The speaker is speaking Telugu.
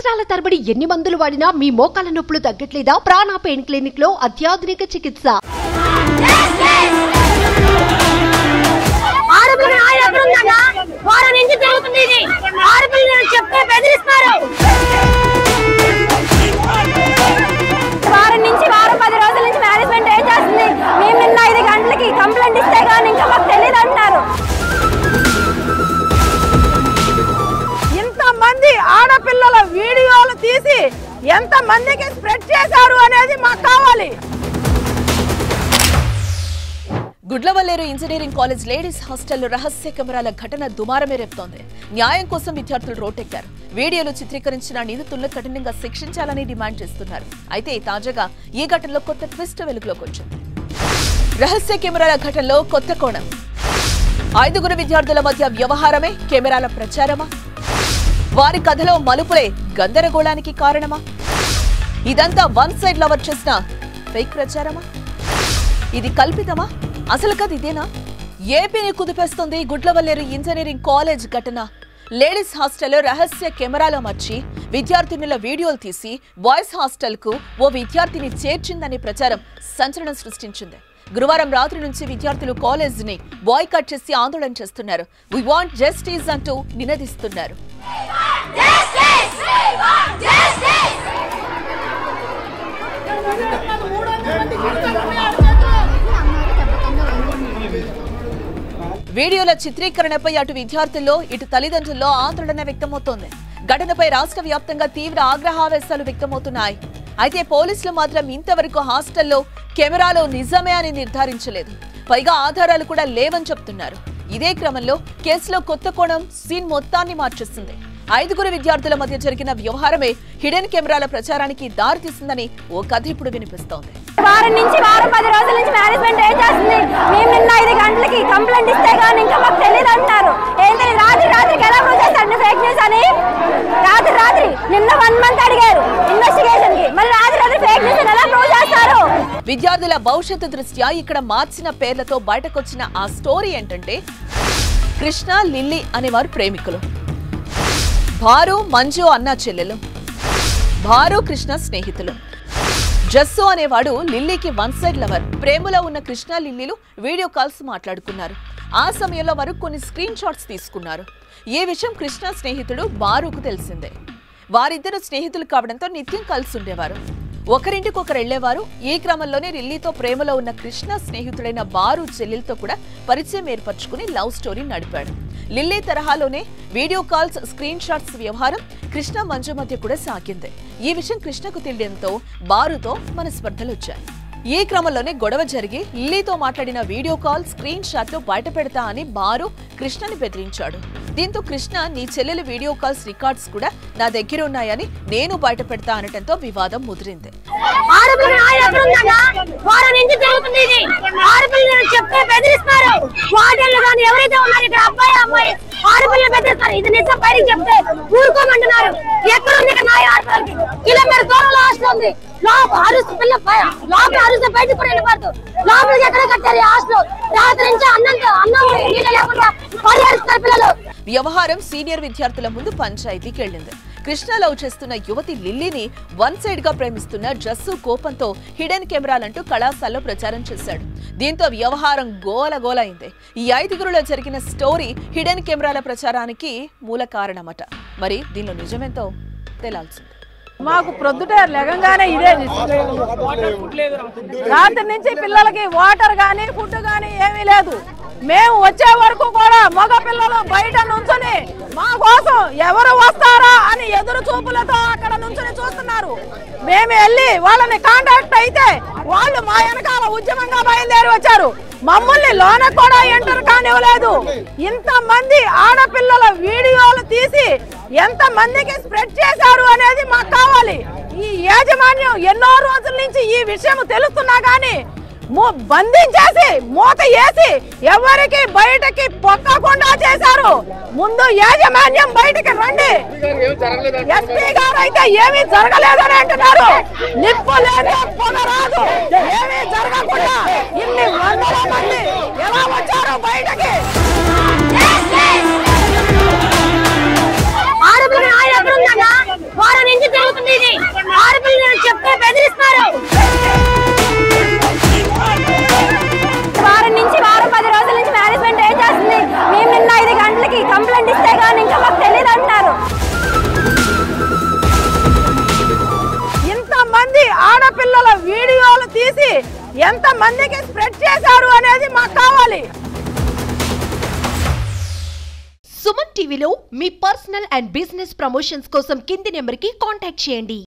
సంవత్సరాల తరబడి ఎన్ని మందులు వాడినా మీ మోకాల నొప్పులు తగ్గట్లేదా? ప్రాణ పెయిన్ క్లినిక్ లో అత్యాధునిక చికిత్స. వారం నుంచి వారం 10 రోజుల నుంచి మేనేజ్మెంట్ ఏం చేస్తుంది? మేము నిన్న 5 గంటలకి కంప్లైంట్ ఇస్తే కానీ ఇంకా మాకు తెలియదు అంటున్నారు. ఇంతమంది ఆడపిల్లల వీడియోలు తీసి ఎంతమందికి స్ప్రెడ్ చేశారు అనేది మాకు కావాలి. గుడ్లవల్లేరు ఇంజనీరింగ్ కాలేజ్ లేడీస్ హాస్టల్లో రహస్య కెమెరాల ఘటన దుమారమే రేపుతోంది. న్యాయం కోసం విద్యార్థులు రోడ్డెక్కారు. వీడియోలు చిత్రీకరించిన నిందితులను కఠినంగా శిక్షించాలని డిమాండ్ చేస్తున్నారు. అయితే తాజాగా ఈ ఘటనలో కొత్త ట్విస్ట్ వెలుగులోకి వచ్చింది. రహస్య కెమెరాల ఘటనలో కొత్త కోణం. 5 విద్యార్థుల మధ్య వ్యవహారమే కెమెరాల ప్రచారమా? వారి కథలో మలుపులే గందరగోళానికి కారణమా? ఇదంతా వన్ సైడ్ లవర్ చేసిన ఫేక్ ప్రచారమా? ఇది కల్పితమా? అసలు కథ ఇదేనా? ఏపీని కుదిపేస్తుంది గుడ్లవల్లేరు ఇంజనీరింగ్ కాలేజ్ ఘటన. లేడీస్ హాస్టల్లో రహస్య కెమెరాలో మర్చి విద్యార్థినుల వీడియోలు తీసి బాయ్స్ హాస్టల్ కు ఓ విద్యార్థిని చేర్చిందనే ప్రచారం సంచలనం సృష్టించింది. గురువారం రాత్రి నుంచి విద్యార్థులు కాలేజ్ ని బాయ్కాట్ చేసి ఆందోళన చేస్తున్నారు. వి వాంట్ జస్టిస్ అంటూ నినదిస్తున్నారు. వీడియోల చిత్రీకరణపై అటు విద్యార్థుల్లో ఇటు తల్లిదండ్రుల్లో ఆందోళన వ్యక్తమవుతోంది. ఘటనపై రాష్ట్ర వ్యాప్తంగా తీవ్ర ఆగ్రహావేశాలు వ్యక్తమవుతున్నాయి. అయితే పోలీసులు మాత్రం ఇంతవరకు హాస్టల్లో కెమెరాలో నిజమే అని నిర్ధారించలేదు. పైగా ఆధారాలు కూడా లేవని చెప్తున్నారు. ఇదే క్రమంలో కేసులో కొత్త కోణం సీన్ మొత్తాన్ని మార్చేసింది. 5 విద్యార్థుల మధ్య జరిగిన వ్యవహారమే హిడెన్ కెమెరాల ప్రచారానికి దారితీసిందని ఓ కథ ఇప్పుడు వినిపిస్తోంది. వారం నుంచి వారం 10 రోజుల నుంచి మేనేజ్మెంట్ ఏం చేస్తుంది? మేము నిన్న 5 గంటలకి కంప్లైంట్ ఇస్తే కానీ ఇంకా మాకు తెలియదు అంటున్నారు. ఏంటని రాత్రికి ఎలా ప్రూవ్ చేస్తారు ఫేక్ న్యూస్ అని? రాత్రి నిన్న 1 మంత్ అడిగారు ఇన్వెస్టిగేషన్ కి, మరి రాత్రి ఫేక్ న్యూస్ ఎలా ప్రూవ్ చేస్తారు? విద్యార్థుల భవిష్యత్తు దృష్ట్యా ఇక్కడ మార్చిన పేర్లతో బయటకొచ్చిన ఆ స్టోరీ ఏంటంటే, కృష్ణ లిల్లీ అనేవారు ప్రేమికులు. భారు మంజు అన్నా చెల్లెలు. భారు కృష్ణ స్నేహితులు. జస్సు అనేవాడు లిల్లీకి వన్ సైడ్ లవర్. ప్రేమలో ఉన్న కృష్ణ లిల్లీలు వీడియో కాల్స్ మాట్లాడుకున్నారు. ఆ సమయంలో వారు కొన్ని స్క్రీన్ షాట్స్ తీసుకున్నారు. ఈ విషయం కృష్ణ స్నేహితుడు బారుకు తెలిసిందే. వారిద్దరు స్నేహితులు కావడంతో నిత్యం కలిసి ఉండేవారు. ఒకరింటికొకరు వెళ్లేవారు. ఈ క్రమంలోనే లిల్లీతో ప్రేమలో ఉన్న కృష్ణ స్నేహితుడైన బారు చెల్లెలతో కూడా పరిచయం ఏర్పరచుకుని లవ్ స్టోరీ నడిపాడు. లిల్లీ తరహాలోనే వీడియో కాల్స్, స్క్రీన్ షాట్స్ వ్యవహారం కృష్ణ మంజు మధ్య కూడా సాగింది. ఈ విషయం కృష్ణకు తెలియడంతో బారుతో మనస్పర్ధలు వచ్చాయి. ఈ క్రమంలోనే గొడవ జరిగి లిల్లీతో మాట్లాడిన వీడియో కాల్, స్క్రీన్ షాట్లు బయట పెడతా అని బారు కృష్ణని బెదిరించాడు. దీంతో కృష్ణ, నీ చెల్లెలు వీడియో కాల్స్ రికార్డ్స్ కూడా నా దగ్గర ఉన్నాయని నేను బయట పెడతా అనటంతో వివాదం ముదిరింది. వ్యవహారం సీనియర్ విద్యార్థుల ముందు పంచాయతీకి వెళ్లింది. కృష్ణ లవ్ చేస్తున్న యువతి లిల్లీని వన్ సైడ్ గా ప్రేమిస్తున్న జస్సు కోపంతో హిడెన్ కెమెరాలంటూ కళాశాలలో ప్రచారం చేశాడు. దీంతో వ్యవహారం గోలగోల అయింది. ఈ 5 జరిగిన స్టోరీ హిడెన్ కెమెరాల ప్రచారానికి మూల కారణమట. మరి దీనిలో నిజమేంతో తేలాల్సింది. మాకు ప్రొద్దుట లెగంగానే ఇదే రాత్రి నుంచి పిల్లలకి వాటర్ గానీ ఫుడ్ గానీ ఏమీ లేదు. మేము వచ్చే వరకు కూడా మగ పిల్లలు బయట నుంచుని మా కోసం ఎవరు వస్తారా అని ఎదురు చూపులతో అక్కడ నుంచుని చూస్తున్నారు. మేము వెళ్ళి వాళ్ళని కాంటాక్ట్ అయితే వాళ్ళు మా వెనకాల ఉద్యమంగా బయలుదేరి వచ్చారు. మమ్మల్ని లోన కూడా ఎంటర్ కానివ్వలేదు. ఇంతమంది ఆడపిల్లల వీడియోలు తీసి ఎంతమందికి స్ప్రెడ్ చేశారు అనేది మాకు కావాలి. ఈ యాజమాన్యం ఎన్నో రోజుల నుంచి ఈ విషయం తెలుస్తున్నా గానీ బంధించేసి మూత వేసి ఎవరికి బయటకి పొక్కకుండా చేశారు. ముందు యాజమాన్యం బయటకి రండి. ఎస్పీ గారు అయితే ఏమీ జరగలేదని అంటున్నారు. నిప్పు లేదు, పొగ రాదు, ఏమీ జరగకుండా ఇన్ని వందల మంది ఎలా వచ్చారు బయటకి? వారం నుంచి ఎంత మందికి స్ప్రెడ్ చేశారు అనేది మాకు కావాలి. సుమన్ టీవీలో మీ పర్సనల్ అండ్ బిజినెస్ ప్రమోషన్స్ కోసం కింది నెంబర్కి కాంటాక్ట్ చేయండి.